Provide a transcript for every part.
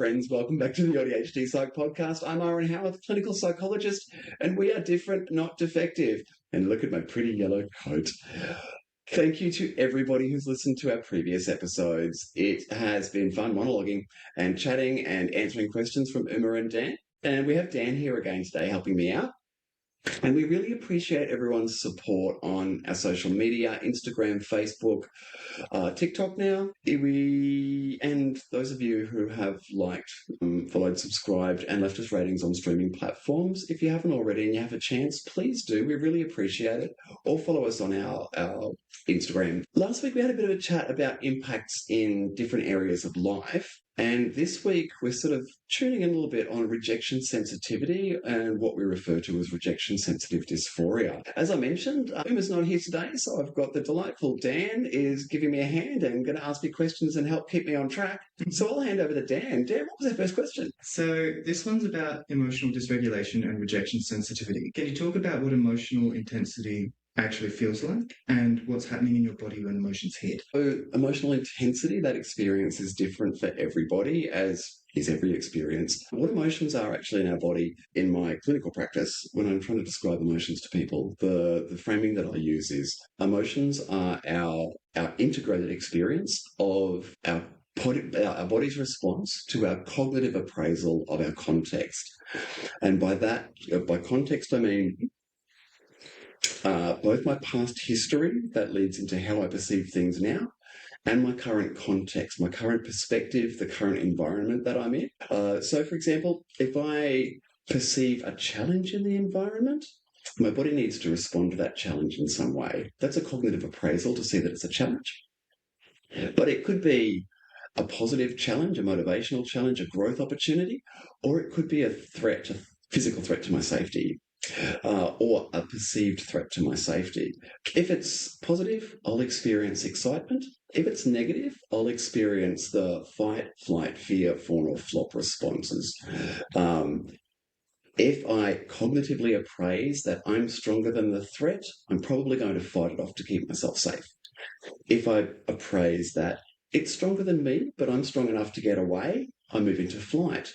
friends. Welcome back to the AuDHD Psych Podcast. I'm Howearth, clinical psychologist, and we are different, not defective. And look at my pretty yellow coat. Thank you to everybody who's listened to our previous episodes. It has been fun monologuing and chatting and answering questions from Uma and Dan. And we have Dan here again today helping me out. And we really appreciate everyone's support on our social media, Instagram, Facebook, TikTok now. And those of you who have liked, followed, subscribed, and left us ratings on streaming platforms, if you haven't already and you have a chance, please do. We really appreciate it. Or follow us on our Instagram. Last week we had a bit of a chat about impacts in different areas of life. And this week, we're sort of tuning in a little bit on rejection sensitivity and what we refer to as rejection-sensitive dysphoria. As I mentioned, Uma's not here today, so I've got the delightful Dan is giving me a hand and going to ask me questions and help keep me on track. So I'll hand over to Dan. Dan, what was our first question? So this one's about emotional dysregulation and rejection sensitivity. Can you talk about what emotional intensity actually feels like and what's happening in your body when emotions hit? So emotional intensity, that experience is different for everybody, as is every experience. What emotions are actually in our body in my clinical practice when I'm trying to describe emotions to people, the framing that I use is emotions are our integrated experience of our body's response to our cognitive appraisal of our context. And by context, I mean both my past history that leads into how I perceive things now and my current context, my current perspective, the current environment that I'm in. So, for example, if I perceive a challenge in the environment, my body needs to respond to that challenge in some way. That's a cognitive appraisal to see that it's a challenge. But it could be a positive challenge, a motivational challenge, a growth opportunity, or it could be a threat, a physical threat to my safety. Or a perceived threat to my safety. If it's positive, I'll experience excitement. If it's negative, I'll experience the fight, flight, fear, fawn, or flop responses. If I cognitively appraise that I'm stronger than the threat, I'm probably going to fight it off to keep myself safe. If I appraise that it's stronger than me, but I'm strong enough to get away, I move into flight.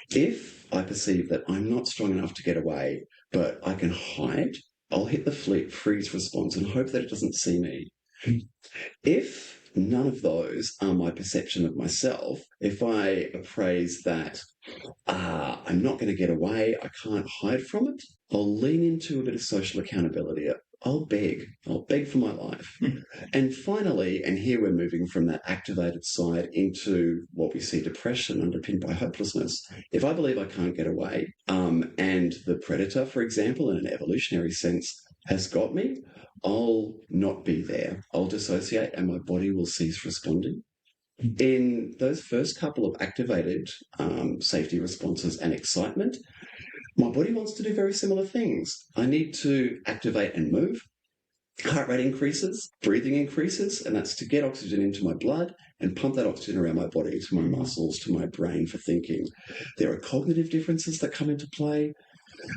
If I perceive that I'm not strong enough to get away, but I can hide, I'll hit the freeze response and hope that it doesn't see me. If none of those are my perception of myself, if I appraise that I'm not going to get away, I can't hide from it, I'll lean into a bit of social accountability. I'll beg for my life. And finally, and here we're moving from that activated side into what we see depression underpinned by hopelessness. If I believe I can't get away, and the predator, for example, in an evolutionary sense, has got me, I'll not be there. I'll dissociate and my body will cease responding. In those first couple of activated safety responses and excitement, my body wants to do very similar things. I need to activate and move. Heart rate increases, breathing increases, and that's to get oxygen into my blood and pump that oxygen around my body, to my muscles, to my brain for thinking. There are cognitive differences that come into play.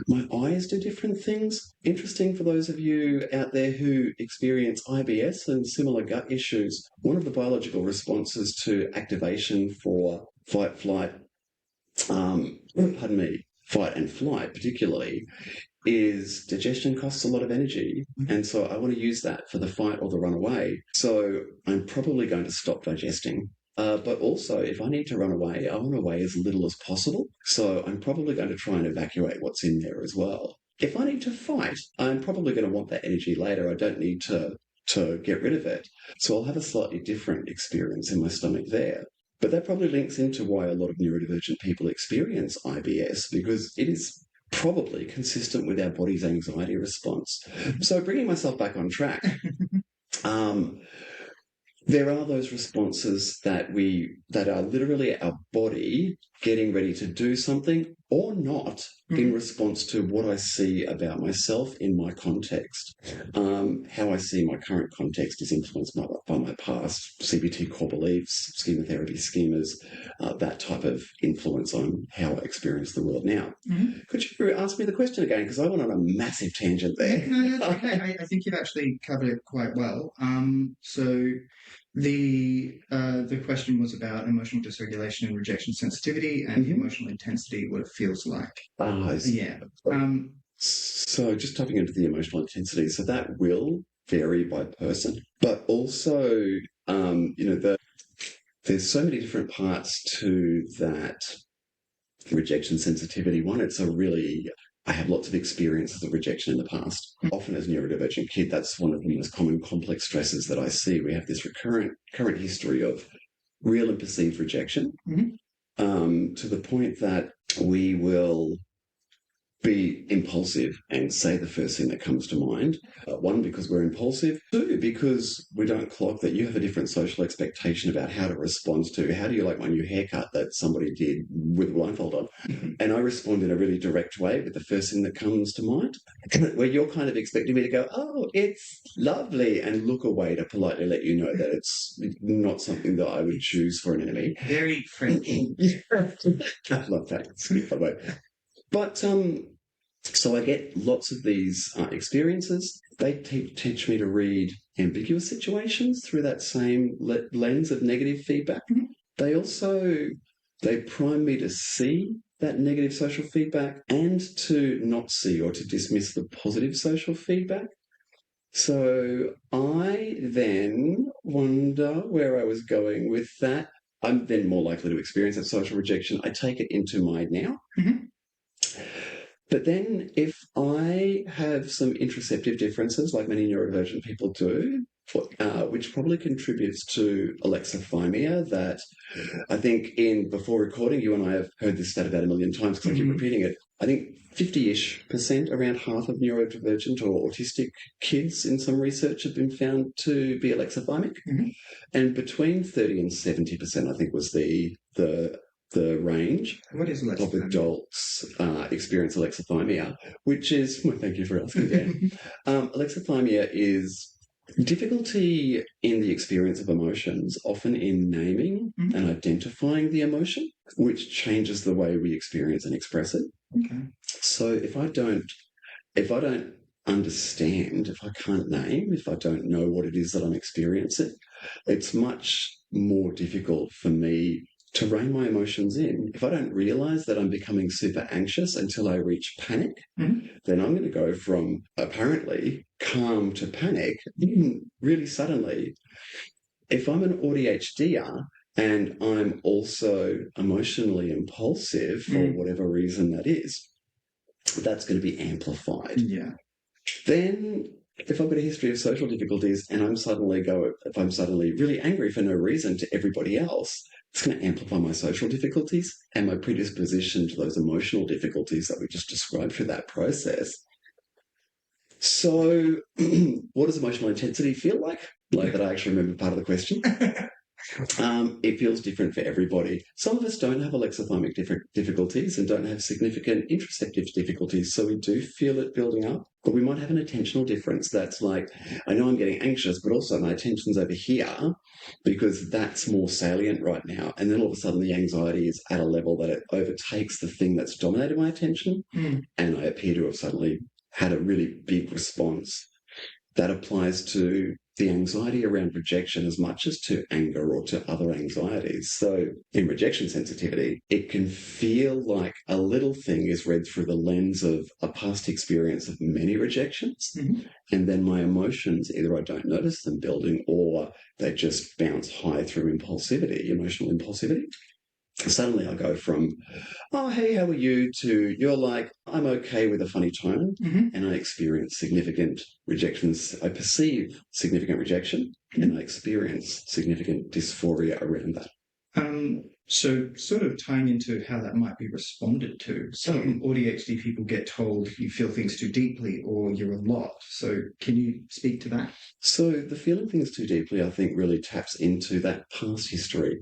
My eyes do different things. Interesting for those of you out there who experience IBS and similar gut issues. One of the biological responses to activation for fight, flight, fight and flight particularly, is digestion costs a lot of energy. And so I want to use that for the fight or the run away. So I'm probably going to stop digesting. But also, if I need to run away, I want to weigh as little as possible. So I'm probably going to try and evacuate what's in there as well. If I need to fight, I'm probably going to want that energy later. I don't need to get rid of it. So I'll have a slightly different experience in my stomach there. But that probably links into why a lot of neurodivergent people experience IBS, because it is probably consistent with our body's anxiety response. So bringing myself back on track, there are those responses that are literally our body getting ready to do something or not in response to what I see about myself in my context. How I see my current context is influenced by my past CBT core beliefs, schema therapy schemas, that type of influence on how I experience the world now. Could you ask me the question again? Because I went on a massive tangent there. No, okay. I think you've actually covered it quite well. So The question was about emotional dysregulation and rejection sensitivity and emotional intensity, what it feels like. Yeah. So just tapping into the emotional intensity, so that will vary by person, but also, there's so many different parts to that rejection sensitivity. One, I have lots of experiences of rejection in the past. Often as a neurodivergent kid, that's one of the most common complex stresses that I see. We have this current history of real and perceived rejection, to the point that we will be impulsive and say the first thing that comes to mind. One, because we're impulsive. Two, because we don't clock that you have a different social expectation about how to respond to. How do you like my new haircut that somebody did with a blindfold on? And I respond in a really direct way with the first thing that comes to mind, where you're kind of expecting me to go, oh, it's lovely, and look away to politely let you know that it's not something that I would choose for an enemy. Very French. I love that. Skip by the way. But so I get lots of these experiences. They teach me to read ambiguous situations through that same lens of negative feedback. They prime me to see that negative social feedback and to not see or to dismiss the positive social feedback. So I then wonder where I was going with that. I'm then more likely to experience that social rejection. I take it into mind now. But then if I have some interoceptive differences, like many neurodivergent people do, which probably contributes to alexithymia, that I think before recording, you and I have heard this stat about 1 million times because I keep repeating it. I think 50-ish%, around half of neurodivergent or autistic kids in some research have been found to be alexithymic. And between 30 and 70%, I think, was the range of adults experience alexithymia, which is, well, thank you for asking, Dan. Alexithymia is difficulty in the experience of emotions, often in naming and identifying the emotion, which changes the way we experience and express it. So if I don't understand, if I can't name, if I don't know what it is that I'm experiencing, it's much more difficult for me to rein my emotions in. If I don't realise that I'm becoming super anxious until I reach panic, then I'm going to go from apparently calm to panic really suddenly. If I'm an AuDHDer and I'm also emotionally impulsive for whatever reason that is, that's going to be amplified. Then if I've got a history of social difficulties and if I'm suddenly really angry for no reason to everybody else, it's going to amplify my social difficulties and my predisposition to those emotional difficulties that we just described through that process. So what does emotional intensity feel like? Like that I actually remember part of the question. It feels different for everybody. Some of us don't have alexithymic difficulties and don't have significant interoceptive difficulties, so we do feel it building up. But we might have an attentional difference that's like, I know I'm getting anxious, but also my attention's over here because that's more salient right now. And then all of a sudden the anxiety is at a level that it overtakes the thing that's dominated my attention, and I appear to have suddenly had a really big response. That applies to the anxiety around rejection as much as to anger or to other anxieties. So in rejection sensitivity, it can feel like a little thing is read through the lens of a past experience of many rejections. And then my emotions, either I don't notice them building or they just bounce high through emotional impulsivity. Suddenly I go from, oh, hey, how are you, to you're like, I'm okay with a funny tone, and I experience significant rejections. I perceive significant rejection, and I experience significant dysphoria around that. So sort of tying into how that might be responded to, some AuDHD people get told you feel things too deeply or you're a lot. So can you speak to that? So the feeling things too deeply, I think, really taps into that past history.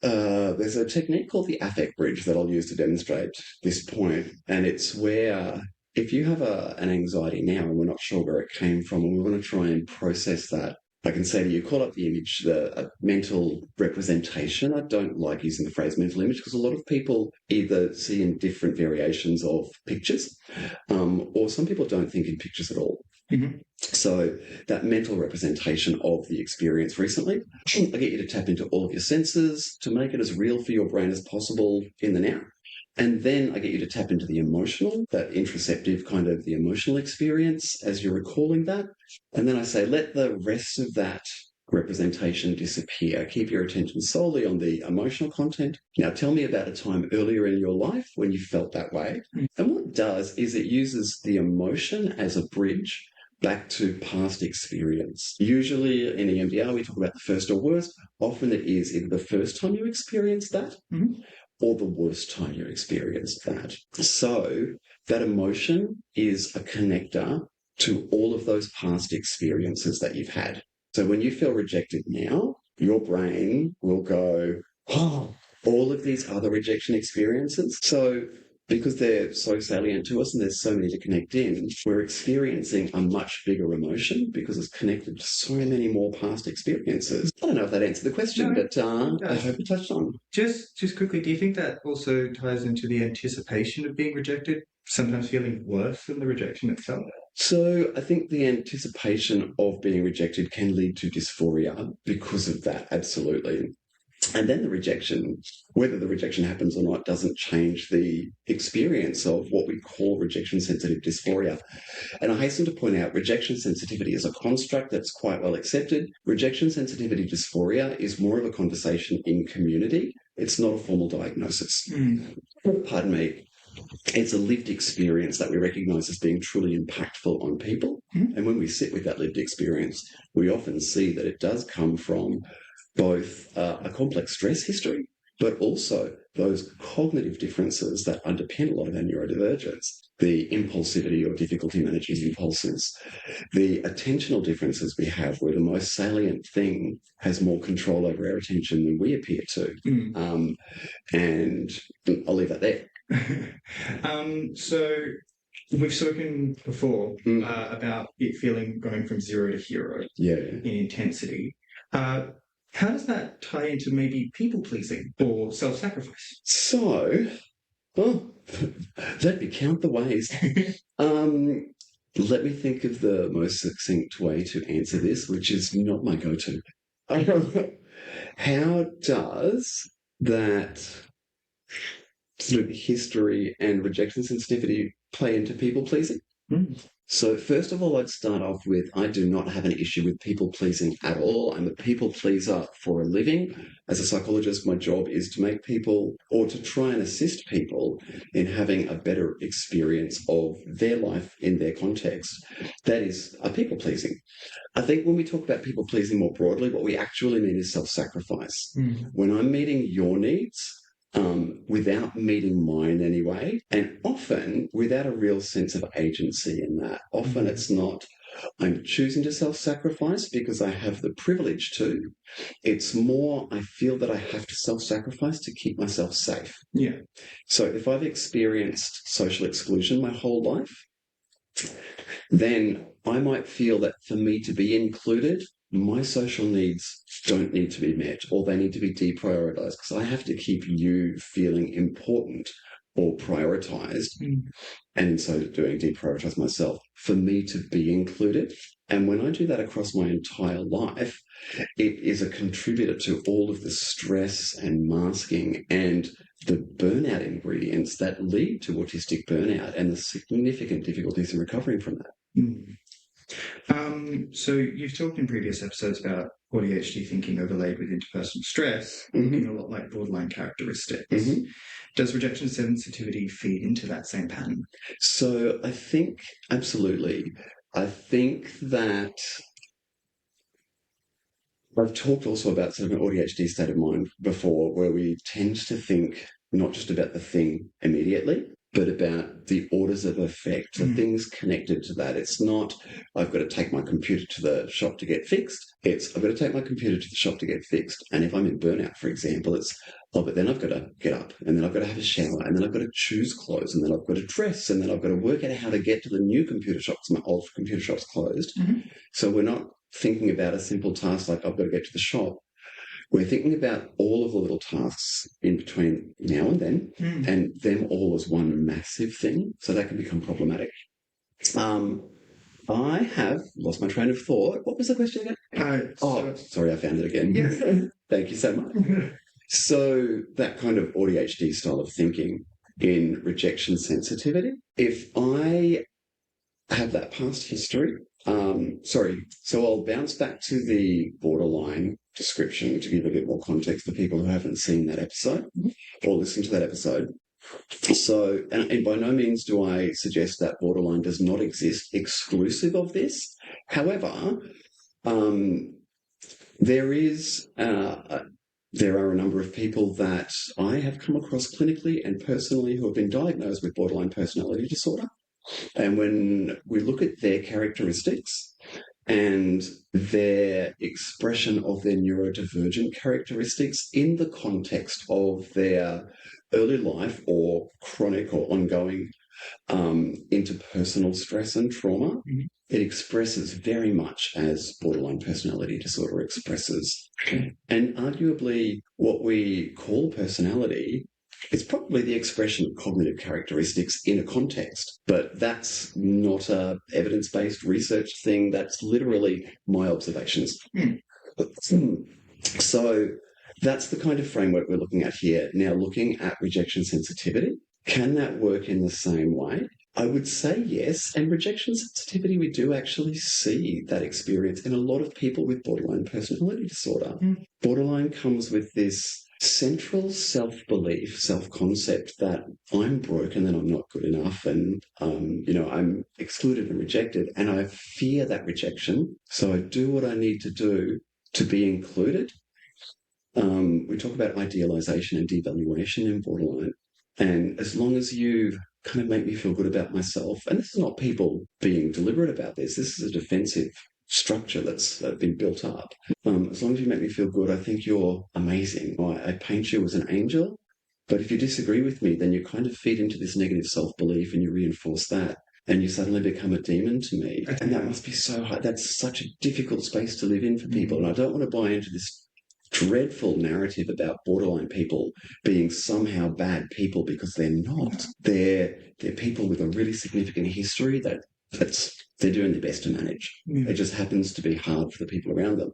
There's a technique called the affect bridge that I'll use to demonstrate this point, and it's where if you have an anxiety now and we're not sure where it came from and we want to try and process that I can say to you, call up the image, the mental representation. I don't like using the phrase mental image because a lot of people either see in different variations of pictures, or some people don't think in pictures at all. Mm-hmm. So that mental representation of the experience recently, I get you to tap into all of your senses to make it as real for your brain as possible in the now. And then I get you to tap into the emotional, that interoceptive kind of the emotional experience as you're recalling that. And then I say, let the rest of that representation disappear. Keep your attention solely on the emotional content. Now, tell me about a time earlier in your life when you felt that way. And what it does is it uses the emotion as a bridge back to past experience. Usually in EMDR, we talk about the first or worst. Often it is either the first time you experienced that, or the worst time you experienced that. So that emotion is a connector to all of those past experiences that you've had. So when you feel rejected now, your brain will go, oh, all of these other rejection experiences. So because they're so salient to us and there's so many to connect in, we're experiencing a much bigger emotion because it's connected to so many more past experiences. I don't know if that answered the question, but I hope it touched on. Just quickly, do you think that also ties into the anticipation of being rejected, sometimes feeling worse than the rejection itself? So I think the anticipation of being rejected can lead to dysphoria because of that, absolutely. And then the rejection, whether the rejection happens or not, doesn't change the experience of what we call rejection-sensitive dysphoria. And I hasten to point out rejection sensitivity is a construct that's quite well accepted. Rejection-sensitivity dysphoria is more of a conversation in community. It's not a formal diagnosis. Pardon me. It's a lived experience that we recognise as being truly impactful on people. And when we sit with that lived experience, we often see that it does come from both a complex stress history, but also those cognitive differences that underpin a lot of our neurodivergence, the impulsivity or difficulty managing impulses, the attentional differences we have where the most salient thing has more control over our attention than we appear to. And I'll leave that there. So we've spoken before about it feeling going from 0 to hero in intensity. How does that tie into maybe people-pleasing or self-sacrifice? So, let me count the ways. Let me think of the most succinct way to answer this, which is not my go-to. How does that sort of history and rejection sensitivity play into people-pleasing? So first of all, I'd start off with, I do not have an issue with people-pleasing at all. I'm a people-pleaser for a living. As a psychologist, my job is to make people, or to try and assist people in having a better experience of their life in their context. That is a people-pleasing. I think when we talk about people-pleasing more broadly, what we actually mean is self-sacrifice. When I'm meeting your needs, without meeting mine anyway, and often without a real sense of agency in that. Often it's not, I'm choosing to self-sacrifice because I have the privilege to. It's more, I feel that I have to self-sacrifice to keep myself safe. So if I've experienced social exclusion my whole life, then I might feel that for me to be included, my social needs don't need to be met, or they need to be deprioritized because I have to keep you feeling important or prioritized. And in so doing, deprioritize myself for me to be included. And when I do that across my entire life, it is a contributor to all of the stress and masking and the burnout ingredients that lead to autistic burnout and the significant difficulties in recovering from that. So you've talked in previous episodes about AuDHD thinking overlaid with interpersonal stress, looking a lot like borderline characteristics. Does rejection sensitivity feed into that same pattern? So I think, absolutely. I think that I've talked also about sort of an AuDHD state of mind before, where we tend to think not just about the thing immediately, but about the orders of effect, the things connected to that. It's not, I've got to take my computer to the shop to get fixed. It's, I've got to take my computer to the shop to get fixed. And if I'm in burnout, for example, it's, but then I've got to get up, and then I've got to have a shower, and then I've got to choose clothes, and then I've got to dress, and then I've got to work out how to get to the new computer shop because my old computer shop's closed. So we're not thinking about a simple task like I've got to get to the shop, we're thinking about all of the little tasks in between now and then, and them all as one massive thing. So that can become problematic. I have lost my train of thought. What was the question again? Sorry, I found it again. Yeah. Thank you so much. So that kind of AuDHD style of thinking in rejection sensitivity, if I have that past history, so I'll bounce back to the borderline description to give a bit more context for people who haven't seen that episode or listened to that episode. So, and by no means do I suggest that borderline does not exist exclusive of this. However, there are a number of people that I have come across clinically and personally who have been diagnosed with borderline personality disorder. And when we look at their characteristics and their expression of their neurodivergent characteristics in the context of their early life or chronic or ongoing interpersonal stress and trauma, it expresses very much as borderline personality disorder expresses. And arguably what we call personality is probably the expression of cognitive characteristics in a context, but that's not a evidence-based research thing. That's literally my observations. So that's the kind of framework we're looking at here. Now, looking at rejection sensitivity, can that work in the same way? I would say yes. And rejection sensitivity, we do actually see that experience in a lot of people with borderline personality disorder. Borderline comes with this central self-belief, self-concept that I'm broken and I'm not good enough and, I'm excluded and rejected, and I fear that rejection. So I do what I need to do to be included. We talk about idealization and devaluation in borderline. And as long as you kind of make me feel good about myself, and this is not people being deliberate about this is a defensive structure that's been built up. As long as you make me feel good, I think you're amazing. I paint you as an angel, but if you disagree with me, then you kind of feed into this negative self-belief and you reinforce that, and you suddenly become a demon to me. And that must be so hard. That's such a difficult space to live in for people. And I don't want to buy into this dreadful narrative about borderline people being somehow bad people, because they're not. They're people with a really significant history they're doing their best to manage. It just happens to be hard for the people around them.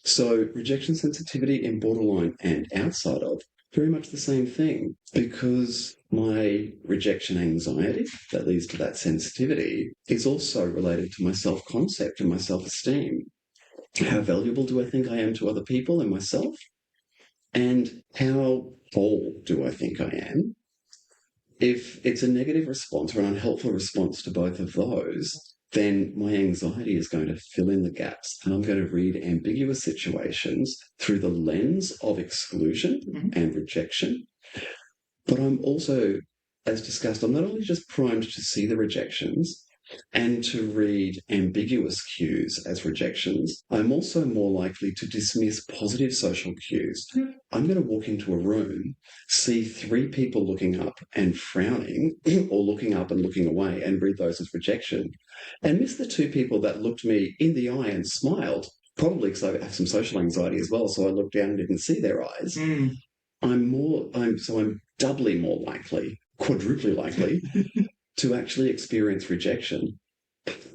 So rejection sensitivity in borderline and outside of, very much the same thing, because my rejection anxiety that leads to that sensitivity is also related to my self-concept and my self-esteem. How valuable do I think I am to other people and myself? And how whole do I think I am? If it's a negative response or an unhelpful response to both of those, then my anxiety is going to fill in the gaps, and I'm going to read ambiguous situations through the lens of exclusion and rejection. But I'm also, as discussed, I'm not only just primed to see the rejections and to read ambiguous cues as rejections, I'm also more likely to dismiss positive social cues. I'm going to walk into a room, see 3 people looking up and frowning, or looking up and looking away, and read those as rejection, and miss the 2 people that looked me in the eye and smiled, probably because I have some social anxiety as well, so I looked down and didn't see their eyes. I'm doubly more likely, quadruply likely, to actually experience rejection.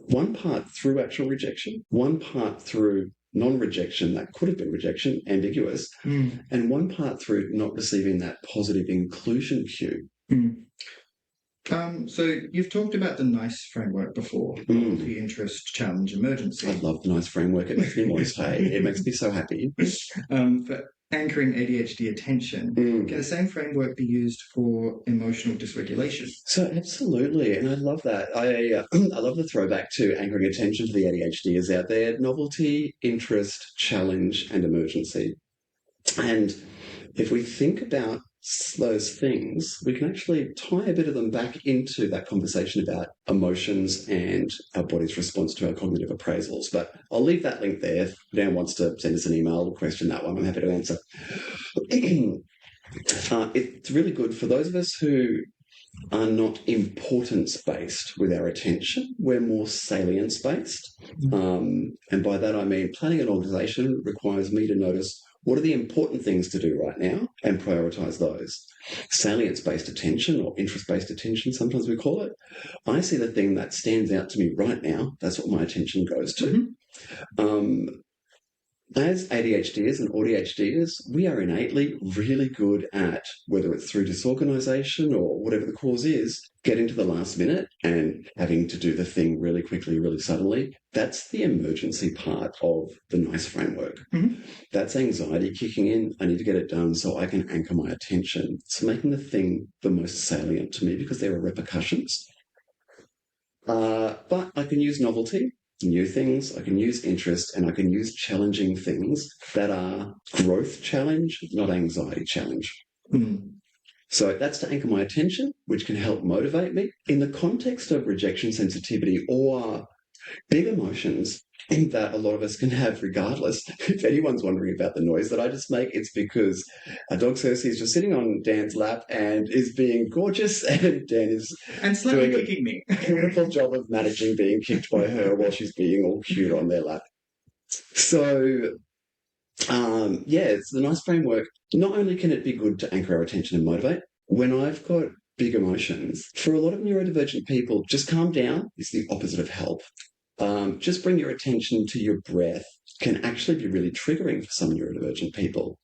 One part through actual rejection, one part through non-rejection that could have been rejection, ambiguous, and one part through not receiving that positive inclusion cue. So you've talked about the NICE framework before, the interest, challenge, emergency. I love the NICE framework. It makes me moist. It makes me so happy. For anchoring ADHD attention, can the same framework be used for emotional dysregulation? So absolutely, and I love that. I love the throwback to anchoring attention to the ADHD is out there: novelty, interest, challenge, and emergency. And if we think about those things, we can actually tie a bit of them back into that conversation about emotions and our body's response to our cognitive appraisals. But I'll leave that link there. If Dan wants to send us an email or question that one, I'm happy to answer. It's really good for those of us who are not importance-based with our attention. We're more salience-based. And by that I mean planning an organisation requires me to notice what are the important things to do right now and prioritise those. Salience-based attention, or interest-based attention, sometimes we call it. I see the thing that stands out to me right now. That's what my attention goes to. As ADHDers and AuDHDers, we are innately really good at, whether it's through disorganisation or whatever the cause is, getting to the last minute and having to do the thing really quickly, really suddenly. That's the emergency part of the NICE framework. That's anxiety kicking in. I need to get it done so I can anchor my attention. It's making the thing the most salient to me because there are repercussions. But I can use novelty, new things, I can use interest, and I can use challenging things that are growth challenge, not anxiety challenge. So that's to anchor my attention, which can help motivate me. In the context of rejection sensitivity or big emotions that a lot of us can have regardless, if anyone's wondering about the noise that I just make, it's because our dog Cersei is just sitting on Dan's lap and is being gorgeous, and Dan is slightly kicking me. A wonderful job of managing being kicked by her while she's being all cute on their lap. So, it's the NICE framework. Not only can it be good to anchor our attention and motivate, when I've got big emotions, for a lot of neurodivergent people, just calm down is the opposite of help. Just bring your attention to your breath can actually be really triggering for some neurodivergent people.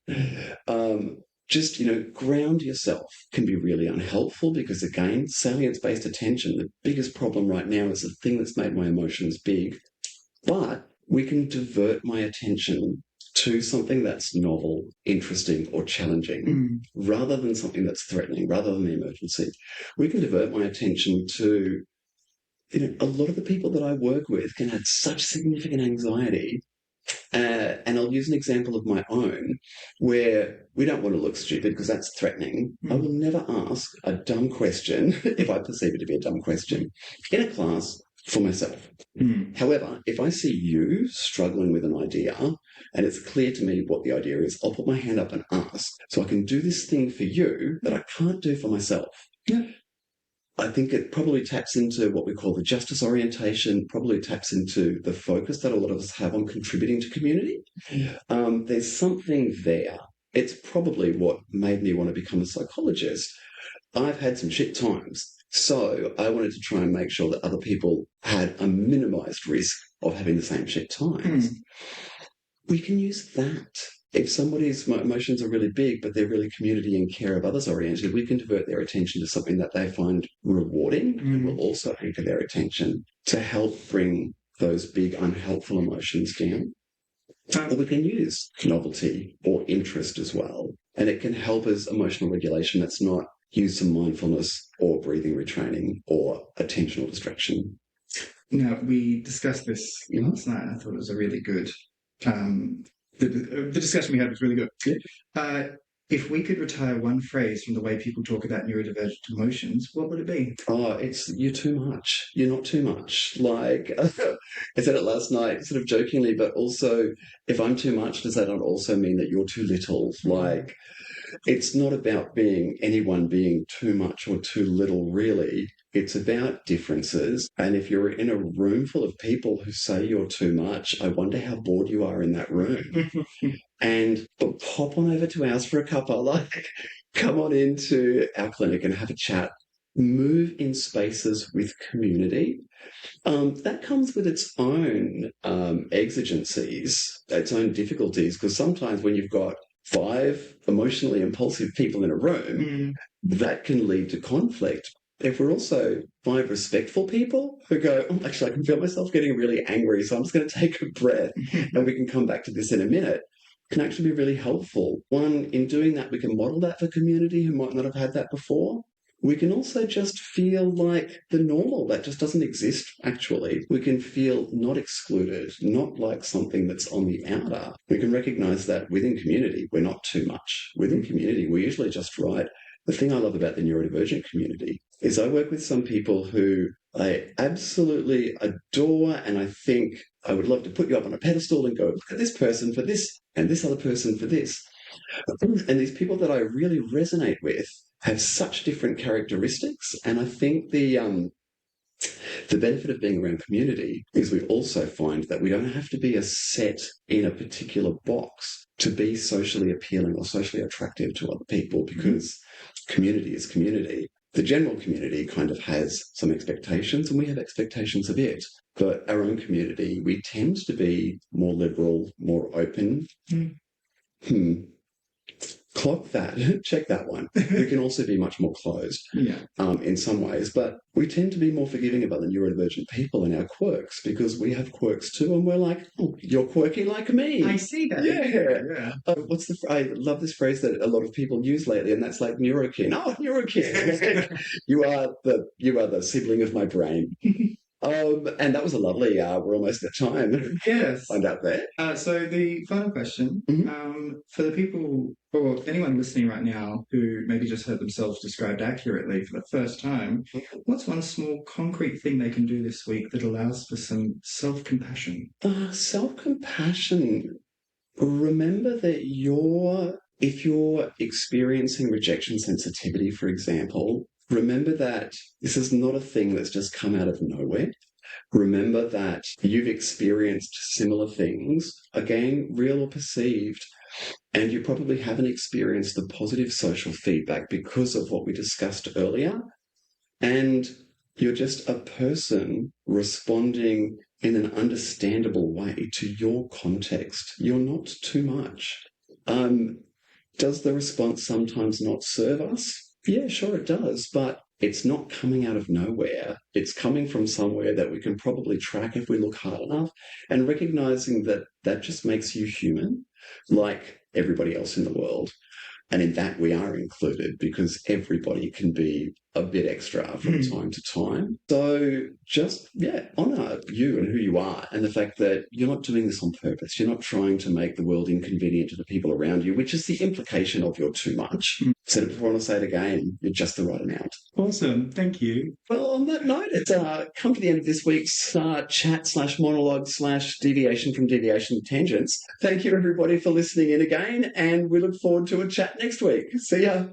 Ground yourself can be really unhelpful because, again, salience-based attention, the biggest problem right now is the thing that's made my emotions big. But we can divert my attention to something that's novel, interesting, or challenging, rather than something that's threatening, rather than the emergency. We can divert my attention to, a lot of the people that I work with can have such significant anxiety. And I'll use an example of my own where we don't want to look stupid because that's threatening. I will never ask a dumb question, if I perceive it to be a dumb question, in a class for myself. However, if I see you struggling with an idea and it's clear to me what the idea is, I'll put my hand up and ask so I can do this thing for you that I can't do for myself. I think it probably taps into what we call the justice orientation, probably taps into the focus that a lot of us have on contributing to community. There's something there. It's probably what made me want to become a psychologist. I've had some shit times, so I wanted to try and make sure that other people had a minimised risk of having the same shit times. We can use that. If somebody's emotions are really big, but they're really community and care of others oriented, we can divert their attention to something that they find rewarding and will also anchor their attention to help bring those big unhelpful emotions down. Or we can use novelty or interest as well. And it can help as emotional regulation that's not used some mindfulness or breathing retraining or attentional distraction. Now, we discussed this last night. I thought it was a really good... The discussion we had was really good. If we could retire one phrase from the way people talk about neurodivergent emotions, what would it be? It's you're too much. You're not too much. Like, I said it last night, sort of jokingly, but also, if I'm too much, does that not also mean that you're too little? Like, it's not about anyone being too much or too little, really. It's about differences. And if you're in a room full of people who say you're too much, I wonder how bored you are in that room. And pop on over to ours for a cuppa. Like, come on into our clinic and have a chat. Move in spaces with community. That comes with its own exigencies, its own difficulties, because sometimes when you've got 5 emotionally impulsive people in a room, that can lead to conflict. If we're also 5 respectful people who go, oh, actually, I can feel myself getting really angry, so I'm just going to take a breath and we can come back to this in a minute, can actually be really helpful. One, in doing that, we can model that for community who might not have had that before. We can also just feel like the normal that just doesn't exist, actually. We can feel not excluded, not like something that's on the outer. We can recognise that within community, we're not too much. Within community, we're usually just right. The thing I love about the neurodivergent community is I work with some people who I absolutely adore, and I think I would love to put you up on a pedestal and go, look at this person for this and this other person for this. And these people that I really resonate with have such different characteristics, and I think the The benefit of being around community is we also find that we don't have to be set in a particular box to be socially appealing or socially attractive to other people, because community is community. The general community kind of has some expectations, and we have expectations of it. But our own community, we tend to be more liberal, more open. Clock that, check that one. We can also be much more closed in some ways, but we tend to be more forgiving about the neurodivergent people and our quirks, because we have quirks too, and we're like, oh, you're quirky like me. I see that. Yeah. I love this phrase that a lot of people use lately, and that's like neurokin. Oh, neurokin. you are the sibling of my brain. And that was a lovely, we're almost at time. Yes. Find out there. So the final question, for the people, or anyone listening right now who maybe just heard themselves described accurately for the first time, what's one small concrete thing they can do this week that allows for some self-compassion? Self-compassion. Remember that if you're experiencing rejection sensitivity, for example, remember that this is not a thing that's just come out of nowhere. Remember that you've experienced similar things, again, real or perceived, and you probably haven't experienced the positive social feedback because of what we discussed earlier. And you're just a person responding in an understandable way to your context. You're not too much. Does the response sometimes not serve us? Yeah, sure it does, but it's not coming out of nowhere. It's coming from somewhere that we can probably track if we look hard enough, and recognizing that that just makes you human, like everybody else in the world. And in that we are included, because everybody can be a bit extra from time to time. So just, honour you and who you are, and the fact that you're not doing this on purpose. You're not trying to make the world inconvenient to the people around you, which is the implication of you're too much. Said it before, I want to say it again, you're just the right amount. Awesome. Thank you. Well, on that note, it's come to the end of this week's chat/monologue/deviation from deviation tangents. Thank you, everybody, for listening in again, and we look forward to a chat next week. See ya.